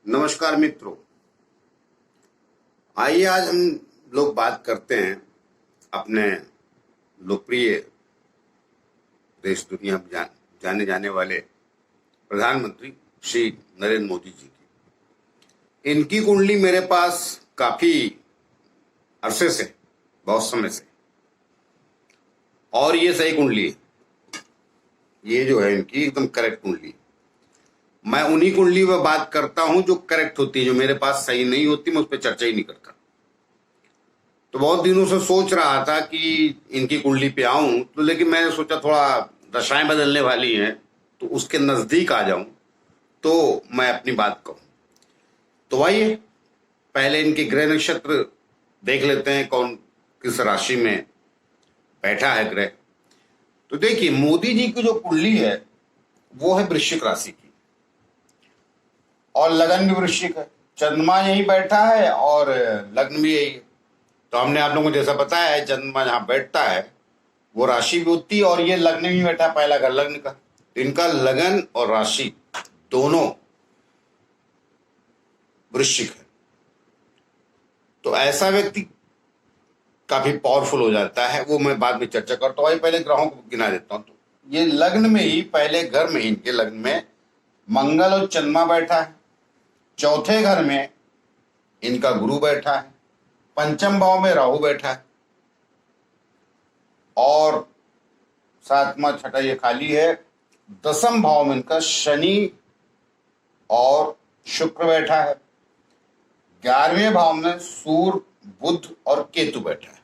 नमस्कार मित्रों। आइए आज हम लोग बात करते हैं अपने लोकप्रिय देश दुनिया में जाने जाने वाले प्रधानमंत्री श्री नरेंद्र मोदी जी की। इनकी कुंडली मेरे पास काफी अरसे से, बहुत समय से, और ये सही कुंडली है। ये जो है इनकी एकदम करेक्ट कुंडली है। मैं उन्हीं कुंडली पर बात करता हूं जो करेक्ट होती है। जो मेरे पास सही नहीं होती मैं उस पर चर्चा ही नहीं करता। तो बहुत दिनों से सोच रहा था कि इनकी कुंडली पे आऊं, तो लेकिन मैंने सोचा थोड़ा दशाएं बदलने वाली हैं तो उसके नजदीक आ जाऊं तो मैं अपनी बात कहूं। तो आइए पहले इनके ग्रह नक्षत्र देख लेते हैं, कौन किस राशि में बैठा है ग्रह। तो देखिए, मोदी जी की जो कुंडली है वो है वृश्चिक राशि की, और लगन भी वृश्चिक है। चंद्रमा यही बैठा है और लग्न भी यही है। तो हमने आप लोगों को जैसा बताया है, चंद्रमा जहां बैठता है वो राशि भी होती है, और ये लग्न भी बैठा है, पहला घर लग्न का। तो इनका लगन और राशि दोनों वृश्चिक है। तो ऐसा व्यक्ति काफी पावरफुल हो जाता है, वो मैं बाद में चर्चा करता हूँ। पहले ग्रहों को गिना देता हूं। तो ये लग्न में ही, पहले घर में, इनके लग्न में मंगल और चंद्रमा बैठा है। चौथे घर में इनका गुरु बैठा है। पंचम भाव में राहु बैठा है, और सातवां छठा ये खाली है। दसम भाव में इनका शनि और शुक्र बैठा है। 11वें भाव में सूर्य, बुध और केतु बैठा है।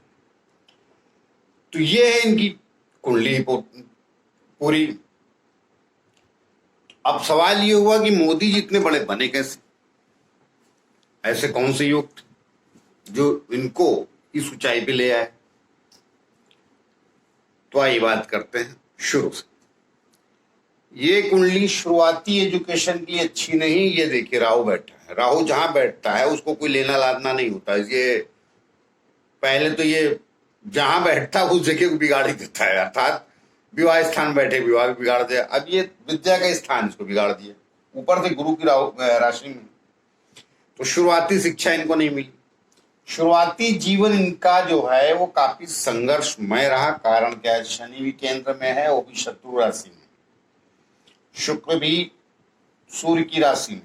तो ये है इनकी कुंडली पूरी। अब सवाल ये हुआ कि मोदी जी इतने बड़े बने कैसे? ऐसे कौन से योग जो इनको इस ऊंचाई पे ले आए? तो आइए बात करते हैं शुरू से। ये कुंडली शुरुआती एजुकेशन की अच्छी नहीं। ये देखिए, राहु बैठा है। राहु जहां बैठता है उसको कोई लेना लादना नहीं होता। ये पहले तो ये जहां बैठता है उस जगह को बिगाड़ ही देता है, अर्थात विवाह स्थान बैठे विवाह बिगाड़ दिया। अब ये विद्या का स्थान इसको बिगाड़ दिया, ऊपर से गुरु की राशि में। तो शुरुआती शिक्षा इनको नहीं मिली। शुरुआती जीवन इनका जो है वो काफी संघर्षमय रहा। कारण क्या है? शनि भी केंद्र में है, वो भी शत्रु राशि में। शुक्र भी सूर्य की राशि में,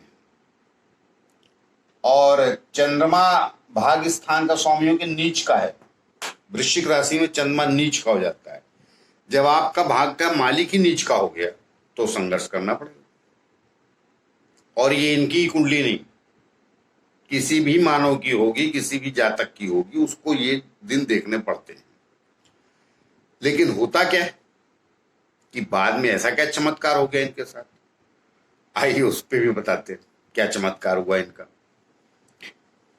और चंद्रमा भाग्य स्थान का स्वामियों के नीच का है। वृश्चिक राशि में चंद्रमा नीच का हो जाता है। जब आपका भाग का मालिक ही नीच का हो गया तो संघर्ष करना पड़ेगा। और ये इनकी कुंडली नहीं, किसी भी मानव की होगी, किसी भी जातक की होगी, उसको ये दिन देखने पड़ते हैं। लेकिन होता क्या है कि बाद में ऐसा क्या चमत्कार हो गया इनके साथ, आइए उस पर भी बताते हैं क्या चमत्कार हुआ इनका।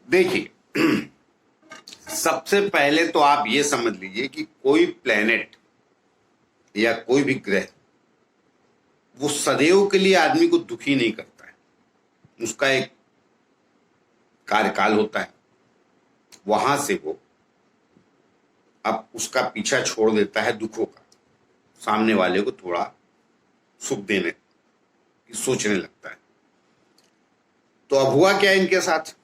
देखिए, सबसे पहले तो आप ये समझ लीजिए कि कोई प्लेनेट या कोई भी ग्रह वो सदैव के लिए आदमी को दुखी नहीं करता है। उसका एक कार्यकाल होता है, वहां से वो अब उसका पीछा छोड़ देता है दुखों का, सामने वाले को थोड़ा सुख देने की सोचने लगता है। तो अब हुआ क्या इनके साथ?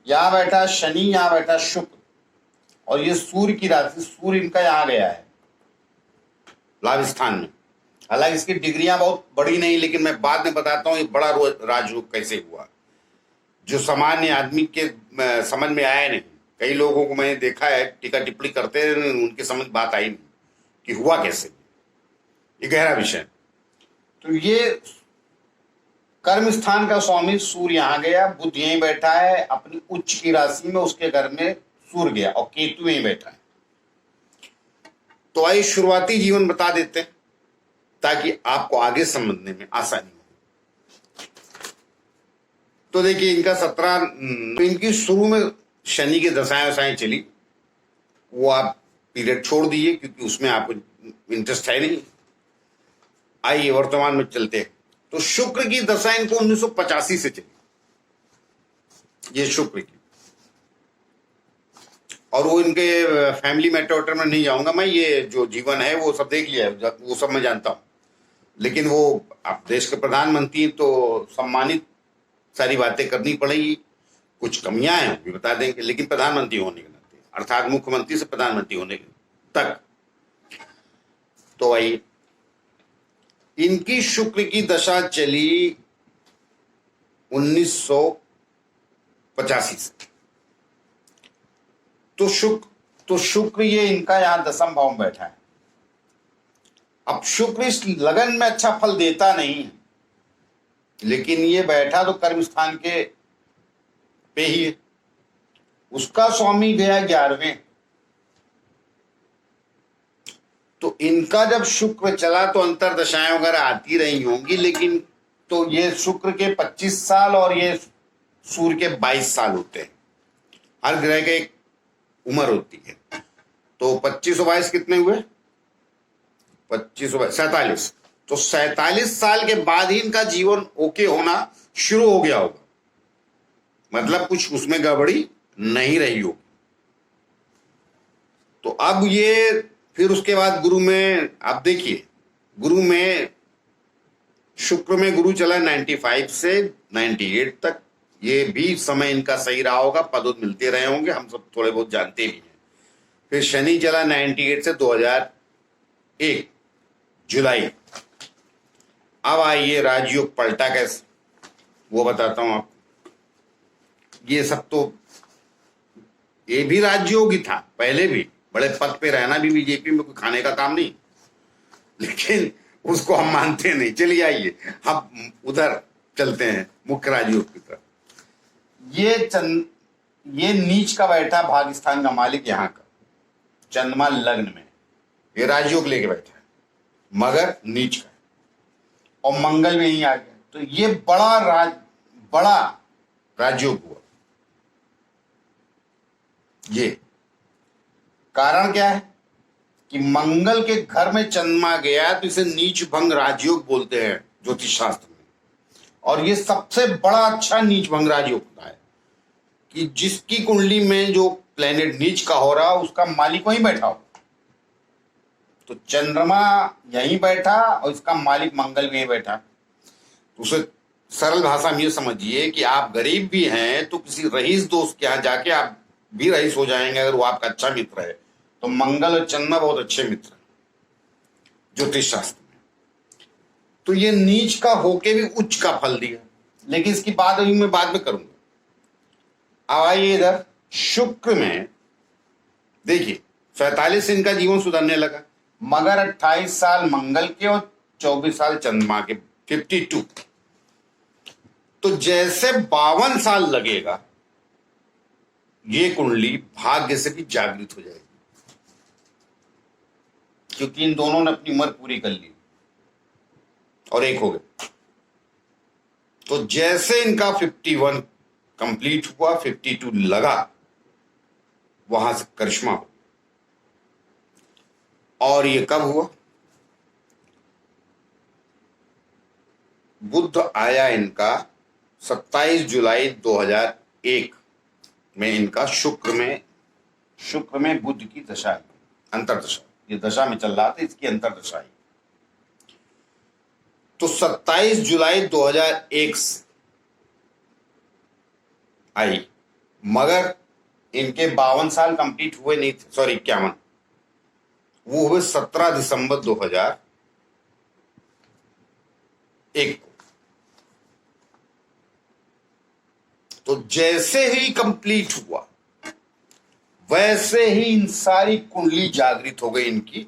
यहां बैठा शनि, यहां बैठा शुक्र, और ये सूर्य की राशि, सूर्य इनका यहां गया है लाभ स्थान में। हालांकि इसकी डिग्रियां बहुत बड़ी नहीं, लेकिन मैं बाद में बताता हूं ये बड़ा राजयोग कैसे हुआ, जो सामान्य आदमी के समझ में आया नहीं। कई लोगों को मैंने देखा है टीका टिप्पणी करते रहे, उनके समझ बात आई नहीं कि हुआ कैसे। ये गहरा विषय। तो ये कर्म स्थान का स्वामी सूर्य यहां गया, बुध यहीं बैठा है अपनी उच्च की राशि में, उसके घर में सूर्य गया, और केतु यहीं बैठा है। तो आइए शुरुआती जीवन बता देते हैं ताकि आपको आगे समझने में आसानी हो। तो देखिए, इनका 17 इनकी शुरू में शनि की दशाएं वसाएं चली, वो आप पीरियड छोड़ दिए क्योंकि उसमें आपको इंटरेस्ट है नहीं। आइए वर्तमान में चलते हैं। तो शुक्र की दशा इनको 1985 से चली, ये शुक्र की। और वो इनके फैमिली मैटर में नहीं जाऊंगा मैं, ये जो जीवन है वो सब देख लिया है, वो सब मैं जानता हूं। लेकिन वो आप देश के प्रधानमंत्री तो सम्मानित सारी बातें करनी पड़ेगी, कुछ कमियां हैं भी बता देंगे, लेकिन प्रधानमंत्री होने के नाते, अर्थात मुख्यमंत्री से प्रधानमंत्री होने तक। तो भाई इनकी शुक्र की दशा चली 1985 से। तो शुक्र ये इनका यहां दसम भाव में बैठा है। अब शुक्र इस लगन में अच्छा फल देता नहीं, लेकिन ये बैठा तो कर्म स्थान के पे ही है। उसका स्वामी गया 11वें। तो इनका जब शुक्र चला तो अंतर दशाएं वगैरह आती रही होंगी, लेकिन तो ये शुक्र के 25 साल और ये सूर्य के 22 साल होते हैं। हर ग्रह के एक उम्र होती है। तो 25 और 22 कितने हुए? 25 और 47। तो 47 साल के बाद ही इनका जीवन ओके होना शुरू हो गया होगा, मतलब कुछ उसमें गड़बड़ी नहीं रही होगी। तो अब ये फिर उसके बाद गुरु में, आप देखिए गुरु में, शुक्र में गुरु चला 95 से 98 तक। ये भी समय इनका सही रहा होगा, पद मिलते रहे होंगे, हम सब थोड़े बहुत जानते भी हैं। फिर शनि चला 98 से 2001 जुलाई। अब आइए राजयोग पलटा कैसे, वो बताता हूं आपको। ये सब तो ये भी राजयोग ही था, पहले भी बड़े पद पे रहना भी बीजेपी में कोई खाने का काम नहीं, लेकिन उसको हम मानते नहीं। चलिए आइए हम उधर चलते हैं, मुख्य राजयोग की तरफ। ये नीच का बैठा भाग्यस्थान का मालिक यहाँ का चंद्रमा लग्न में, ये राजयोग लेके बैठा है, मगर नीच का है, और मंगल में ही आ गया। तो ये बड़ा राजयोग हुआ। ये कारण क्या है कि मंगल के घर में चंद्रमा गया, तो इसे नीच भंग राजयोग बोलते हैं ज्योतिष शास्त्र में। और ये सबसे बड़ा अच्छा नीच भंग राजयोग होता है कि जिसकी कुंडली में जो प्लेनेट नीच का हो रहा, उसका मालिक वहीं बैठा हो। तो चंद्रमा यहीं बैठा और इसका मालिक मंगल में ही बैठा। तो उसे सरल भाषा में ये समझिए कि आप गरीब भी हैं तो किसी रईस दोस्त के यहाँ जाके आप भी रईस हो जाएंगे, अगर वो आपका अच्छा मित्र है। तो मंगल और चंद्रमा बहुत अच्छे मित्र हैं ज्योतिष शास्त्र में। तो ये नीच का होके भी उच्च का फल दिया, लेकिन इसकी बात अभी मैं बाद में करूंगा। अब आइए इधर शुक्र में देखिए, 47 से इनका जीवन सुधरने लगा, मगर 28 साल मंगल के और 24 साल चंद्रमा के, 52। तो जैसे 52 साल लगेगा, ये कुंडली भाग्य से भी जागृत हो जाएगी, क्योंकि इन दोनों ने अपनी उम्र पूरी कर ली और एक हो गए। तो जैसे इनका 51 कंप्लीट हुआ, 52 लगा, वहां से करिश्मा हो। और ये कब हुआ? बुध आया इनका 27 जुलाई 2001 में, इनका शुक्र में बुध की दशा, अंतरदशा, ये दशा में चल रहा था, इसकी अंतरदशा आई। तो 27 जुलाई 2001 आई, मगर इनके 52 साल कंप्लीट हुए नहीं थे, सॉरी 51, वो हुए 17 दिसंबर 2001 को। तो जैसे ही कंप्लीट हुआ, वैसे ही इन सारी कुंडली जागृत हो गई इनकी,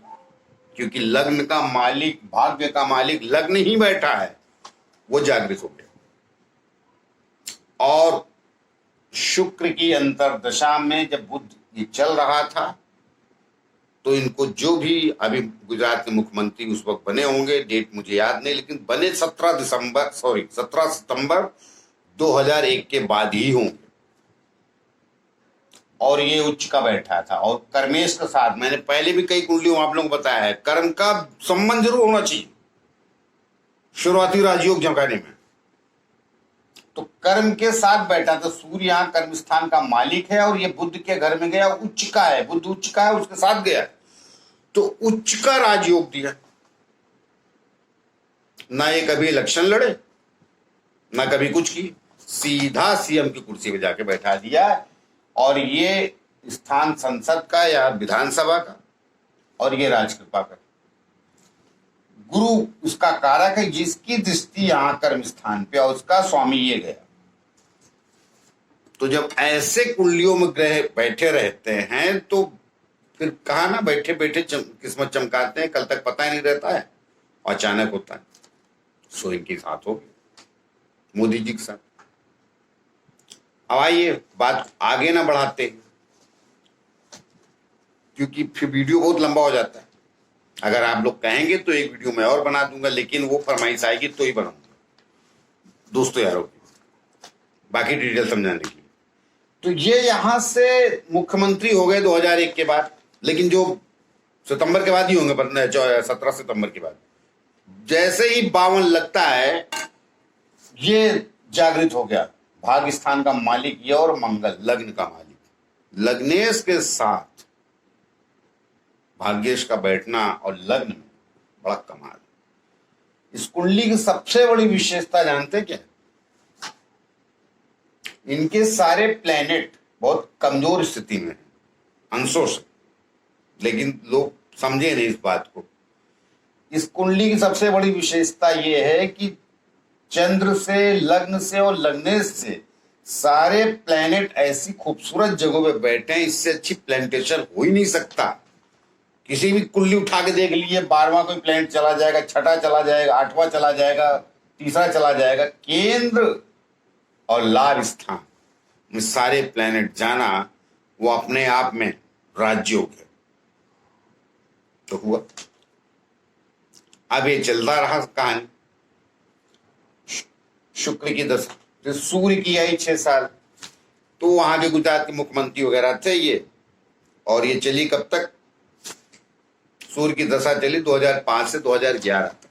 क्योंकि लग्न का मालिक, भाग्य का मालिक लग्न ही बैठा है, वो जागृत हो गया। और शुक्र की अंतरदशा में जब बुध ये चल रहा था, तो इनको जो भी अभी गुजरात के मुख्यमंत्री उस वक्त बने होंगे, डेट मुझे याद नहीं, लेकिन बने 17 सितंबर 2001 के बाद ही होंगे। और ये उच्च का बैठा था, और कर्मेश के साथ, मैंने पहले भी कई कुंडलियों आप लोगों को बताया है, कर्म का संबंध जरूर होना चाहिए शुरुआती राजयोग जगाने में। तो कर्म के साथ बैठा था। सूर्य यहाँ कर्म स्थान का मालिक है, और ये बुध के घर में गया, उच्च का है, बुध उच्च का है, उसके साथ गया, तो उच्च का राजयोग दिया। ना ये कभी इलेक्शन लड़े, ना कभी कुछ की, सीधा सीएम की कुर्सी पे जाके बैठा दिया। और ये स्थान संसद का या विधानसभा का, और ये राजकृपा का। गुरु उसका कारक है, जिसकी दृष्टि यहां कर्म स्थान पे और उसका स्वामी ये गया। तो जब ऐसे कुंडलियों में ग्रह बैठे रहते हैं तो फिर कहा ना, बैठे बैठे किस्मत चमकाते हैं, कल तक पता ही नहीं रहता है और अचानक होता है। सो इनके साथ हो गया, मोदी जी के साथ। अब आइए बात आगे ना बढ़ाते हैं, क्योंकि फिर वीडियो बहुत लंबा हो जाता है। अगर आप लोग कहेंगे तो एक वीडियो मैं और बना दूंगा, लेकिन वो फरमाइश आएगी तो ही बनाऊंगा दोस्तों यारों की, बाकी डिटेल समझाने के लिए। तो ये यहां से मुख्यमंत्री हो गए 2001 के बाद, लेकिन जो सितंबर के बाद ही होंगे, 17 सितंबर के बाद। जैसे ही 52 लगता है, ये जागृत हो गया। भाग्य स्थान का मालिक ये और मंगल लग्न का मालिक, लग्नेश के साथ भाग्येश का बैठना और लग्न में बड़ा कमाल। इस कुंडली की सबसे बड़ी विशेषता जानते क्या? इनके सारे प्लैनेट बहुत कमजोर स्थिति में हैं अंशों से, लेकिन लोग समझे नहीं इस बात को। इस कुंडली की सबसे बड़ी विशेषता यह है कि चंद्र से, लग्न से और लग्नेश से सारे प्लैनेट ऐसी खूबसूरत जगहों पे बैठे हैं, इससे अच्छी प्लेनेटेशन हो ही नहीं सकता। किसी भी कुंडली उठा के देख लीजिए, 12वां कोई प्लैनेट चला जाएगा, छठा चला जाएगा, 8वां चला जाएगा, तीसरा चला जाएगा। केंद्र और लाभ स्थान में सारे प्लैनेट जाना, वो अपने आप में राजयोग है। तो हुआ, अब ये चलता रहा कहानी। शुक्र की दशा, तो सूर्य की आई 6 साल, तो वहां के गुजरात के मुख्यमंत्री वगैरह थे ये। और ये चली कब तक? सूर्य की दशा चली 2005 से 2011 तक,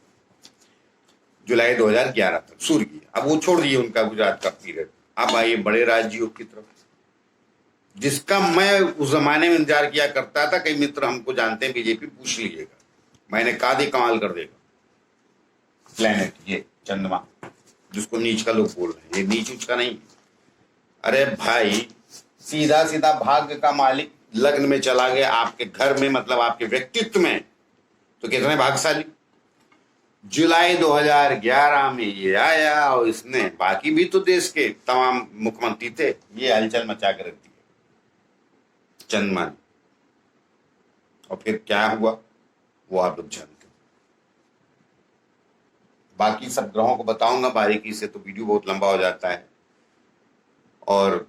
जुलाई 2011 तक सूर्य की। अब वो छोड़ दिए उनका गुजरात का पीरियड। अब आइए बड़े राजयोग की तरफ, जिसका मैं उस जमाने में इंतजार किया करता था। कई मित्र हमको जानते हैं, बीजेपी, पूछ लीजिएगा, मैंने कहा दी कमाल कर देगा प्लैनेट ये चंद्रमा, जिसको नीच का लोग बोल रहे हैं। ये नीच उच का नहीं। अरे भाई, सीधा सीधा भाग्य का मालिक लग्न में चला गया, आपके घर में, मतलब आपके व्यक्तित्व में। तो कितने भाग्यशाली। जुलाई 2011 में ये आया और इसने, बाकी भी तो देश के तमाम मुख्यमंत्री थे, ये हलचल मचा के रख दी चंद्रमा। और फिर क्या हुआ वो आप लोग जानते हैं। बाकी सब ग्रहों को बताऊंगा बारीकी से, तो वीडियो बहुत लंबा हो जाता है और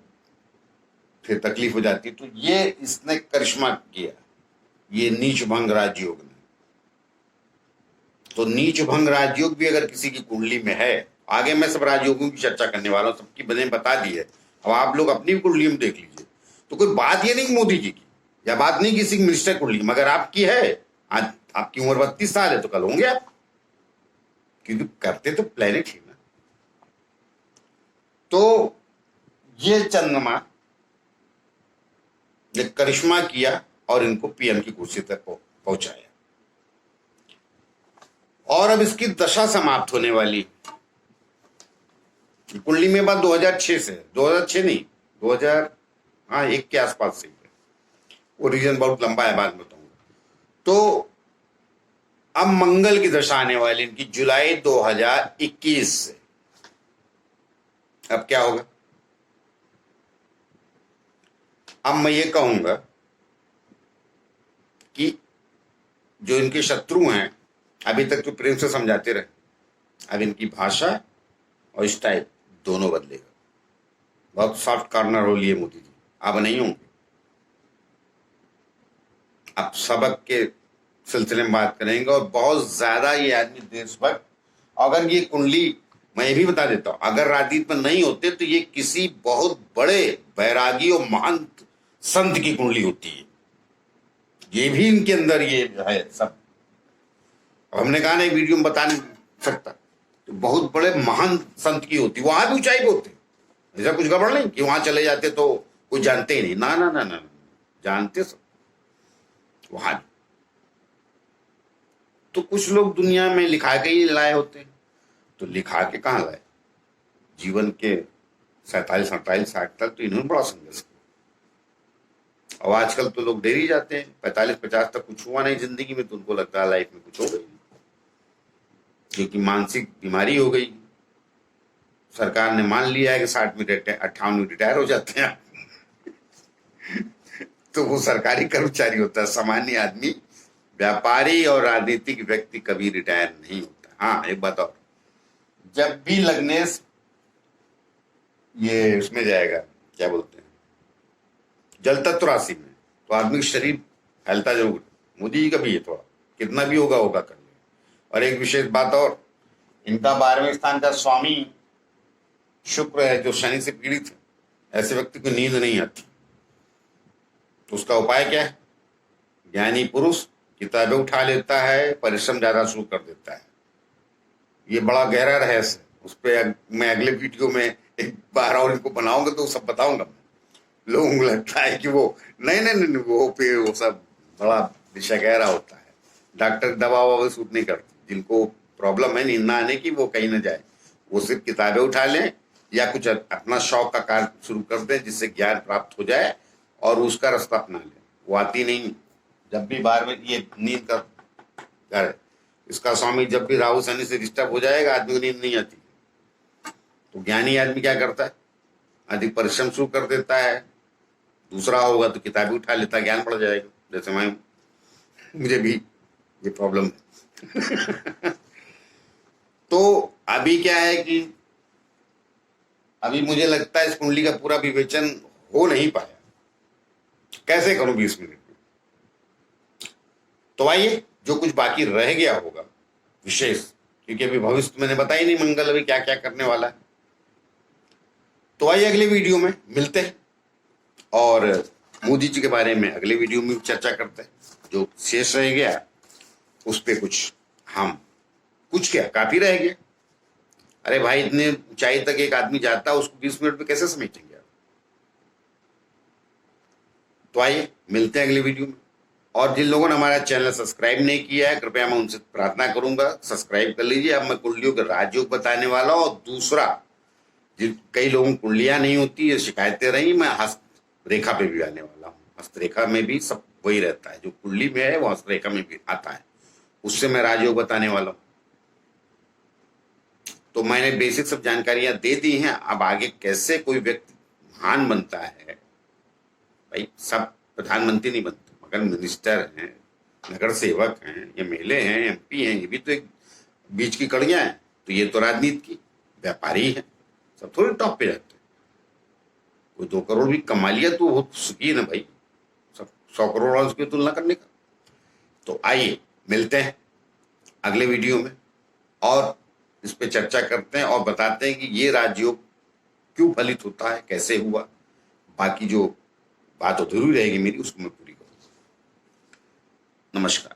फिर तकलीफ हो जाती है। तो ये इसने करिश्मा किया, ये नीच भंग राजयोग ने। तो नीच भंग राजयोग भी अगर किसी की कुंडली में है, आगे मैं सब राजयोगों की चर्चा करने वाला हूं, सबकी वजह बता दी है। अब आप लोग अपनी कुंडली में देख लीजिए। तो कोई बात ये नहीं मोदी जी की, या बात नहीं किसी मिनिस्टर कुंडली, मगर आपकी है। आज आपकी उम्र 32 साल है, तो कल होंगे आप, क्योंकि करते तो प्लेनेट ही ना। तो ये चंद्रमा ने करिश्मा किया और इनको पीएम की कुर्सी तक पहुंचाया। और अब इसकी दशा समाप्त होने वाली। कुंडली में बात 2006 से, 2006 नहीं, 2001 के आसपास से। वो रीजन बहुत लंबा है, बाद में बताऊंगा। तो अब मंगल की दशा आने वाली इनकी जुलाई 2021 से। अब क्या होगा? अब मैं ये कहूंगा कि जो इनके शत्रु हैं, अभी तक तो प्रेम से समझाते रहे, अब इनकी भाषा और स्टाइल दोनों बदलेगा। बहुत सॉफ्ट कॉर्नर हो लिए मोदी जी, अब नहीं होंगे। अब सबक के सिलसिले में बात करेंगे, और बहुत ज्यादा ये आदमी देशभक्त। अगर ये कुंडली, मैं ये भी बता देता हूं, अगर राजनीति में नहीं होते तो ये किसी बहुत बड़े बैरागी और महान संत की कुंडली होती है। ये भी इनके अंदर ये है सब। हमने कहा ना एक वीडियो में बता नहीं सकता, तो बहुत बड़े महान संत की होती, वहां भी ऊंचाई पे होते। ऐसा कुछ गड़बड़ नहीं कि वहां चले जाते तो कोई जानते ही नहीं, ना ना ना ना, जानते सब वहां भी। तो कुछ लोग दुनिया में लिखा के ही लाए होते हैं, तो लिखा के कहां लाए? जीवन के 47, 48, 60 तक तो इन्होंने बड़ा संघर्ष किया। और आजकल तो लोग डेरी जाते हैं, 45, 50 तक कुछ हुआ नहीं जिंदगी में तो उनको लगता है लाइफ में कुछ हो गई, क्योंकि मानसिक बीमारी हो गई। सरकार ने मान लिया है कि 60 में 58 में रिटायर हो जाते हैं तो वो सरकारी कर्मचारी होता है, सामान्य आदमी, व्यापारी और राजनीतिक व्यक्ति कभी रिटायर नहीं होता। हाँ एक बात और, जब भी लग्नेश ये उसमें जाएगा, क्या बोलते हैं, जल तत्व राशि में, तो आदमी का शरीर फैलता जरूर। मोदी जी का भी है, थोड़ा कितना भी होगा होगा कर ले। और एक विशेष बात और, इनका 12वें स्थान का स्वामी शुक्र है जो शनि से पीड़ित है। ऐसे व्यक्ति को नींद नहीं आती, तो उसका उपाय क्या है? ज्ञानी पुरुष किताबें उठा लेता है, परिश्रम ज्यादा शुरू कर देता है। ये बड़ा गहरा रहस्य, उस पर मैं अगले वीडियो में एक बार और इनको बनाऊंगा तो सब बताऊंगा। लोगों को लगता है कि वो नहीं, वो सब बड़ा विषय गहरा होता है। डॉक्टर दवा ववा सूट नहीं करती। जिनको प्रॉब्लम है नींद ना आने की, वो कहीं ना जाए, वो सिर्फ किताबें उठा लें या कुछ अपना शौक का कार्य शुरू कर दें जिससे ज्ञान प्राप्त हो जाए और उसका रास्ता अपना लें। वो आती नहीं। जब भी 12वें ये नींद का घर है, इसका स्वामी जब भी राहु शनि से डिस्टर्ब हो जाएगा, आदमी को नींद नहीं आती। तो ज्ञानी आदमी क्या करता है? अधिक परिश्रम शुरू कर देता है। दूसरा होगा तो किताबें उठा लेता है, ज्ञान बढ़ जाएगा। जैसे मुझे भी ये प्रॉब्लम है तो अभी क्या है कि अभी मुझे लगता है इस कुंडली का पूरा विवेचन हो नहीं पाया। कैसे करूं 20 मिनट में? तो आइए, जो कुछ बाकी रह गया होगा विशेष, क्योंकि अभी भविष्य तो मैंने बताया नहीं मंगल अभी क्या क्या करने वाला है, तो आइए अगले वीडियो में मिलते हैं और मोदी जी के बारे में अगले वीडियो में चर्चा करते हैं। जो शेष रह गया उस पे कुछ क्या काफी रह गया। अरे भाई, इतने ऊंचाई तक एक आदमी जाता है, उसको 20 मिनट में कैसे समेटेंगे आप? तो आइए मिलते हैं अगले वीडियो में। और जिन लोगों ने हमारा चैनल सब्सक्राइब नहीं किया है, कृपया मैं उनसे प्रार्थना करूंगा सब्सक्राइब कर लीजिए। अब मैं कुंडलियों के राजयोग बताने वाला हूं। और दूसरा, कई लोगों को कुंडलियां नहीं होती, ये शिकायतें रही, मैं हस्तरेखा पे भी आने वाला हूँ। हस्तरेखा में भी सब वही रहता है, जो कुंडली में है वो हस्तरेखा में भी आता है, उससे मैं राजयोग बताने वाला हूँ। तो मैंने बेसिक सब जानकारियां दे दी हैं। अब आगे कैसे कोई व्यक्ति महान बनता है, भाई सब प्रधानमंत्री नहीं बनते, मगर मिनिस्टर हैं, नगर सेवक हैं, एमएलए हैं, एमपी हैं, ये भी तो एक बीच की कड़ियां हैं। तो ये तो राजनीति की व्यापारी हैं, सब थोड़े टॉप पे जाते हैं। कोई 2 करोड़ भी कमा लिया तो बहुत सुखी है ना भाई, सब 100 करोड़ वालों की तुलना करने का। तो आइए मिलते हैं अगले वीडियो में और इस पे चर्चा करते हैं और बताते हैं कि ये राजयोग क्यों फलित होता है, कैसे हुआ। बाकी जो बात अधूरी रहेगी मेरी, उसको मैं पूरी करूंगा। नमस्कार।